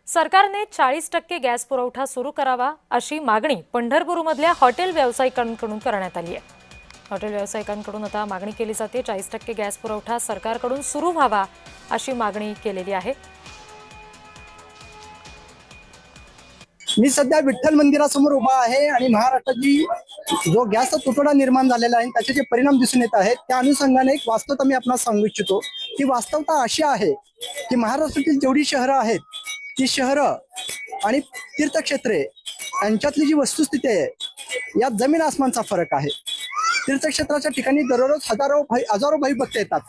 सरकारने 40% गॅस पुरवठा सुरू करावा अशी मागणी पंढरपूरमधल्या हॉटेल व्यावसायिकांकडून करण्यात आली आहे। हॉटेल व्यावसायिकांकडून आता मागणी केली जाते 40% गॅस पुरवठा सरकारकडून सुरू व्हावा अशी मागणी केलेली आहे। मी सध्या विठ्ठल मंदिरासमोर उभा आहे आणि महाराष्ट्राची जो गॅसचा तुटवडा निर्माण झालेला आहे त्याचे जे परिणाम दिसून येत आहेत त्या अनुषंगाने एक वास्तवता मी आपणास सांगू इच्छितो। ती वास्तवता अशी आहे की महाराष्ट्रातील जेवढी शहरं आहेत ती शहरं आणि तीर्थक्षेत्रे यांच्यातली जी वस्तुस्थिती आहे यात जमीन आसमानचा फरक आहे। तीर्थक्षेत्राच्या ठिकाणी दररोज हजारो भाविभक्त येतात।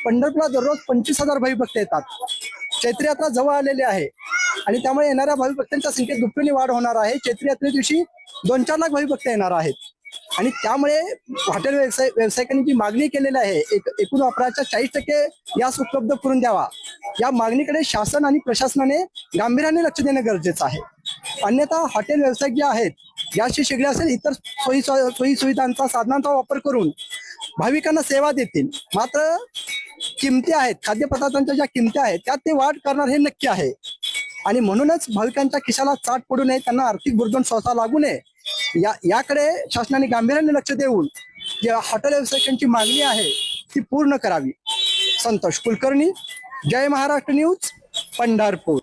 पंढरपूरला दररोज 25,000 भाविभक्त येतात। चैत्र यात्रा जवळ आलेली आहे आणि त्यामुळे येणाऱ्या भाविभक्तांच्या संख्येत दुपटीने वाढ होणार आहे। चैत्र यात्रे दिवशी 2-4 लाख भाविभक्त येणार आहेत आणि त्यामुळे हॉटेल व्यावसायिकांनी जी मागणी केलेली आहे एकूण वापराच्या 40% गॅस उपलब्ध करून द्यावा, या मागणीकडे शासन आणि प्रशासनाने गांभीर्याने लक्ष देणं गरजेचं आहे। अन्यथा हॉटेल व्यावसायिक जे आहेत गॅसची शेगडी असेल इतर सोयी सुविधांचा साधनांचा वापर करून भाविकांना सेवा देतील, मात्र किमती आहेत खाद्यपदार्थांच्या ज्या किमती आहेत त्यात ते वाढ करणार हे नक्की आहे आणि म्हणूनच भाविकांच्या खिशाला चाट पडू नये, त्यांना आर्थिक बुरदण सोसा लागू नये याकडे शासनाने गांभीर्याने लक्ष देऊन जे हॉटेल व्यावसायिकांची मागणी आहे ती पूर्ण करावी। संतोष कुलकर्णी, जय महाराष्ट्र न्यूज, पंढरपूर।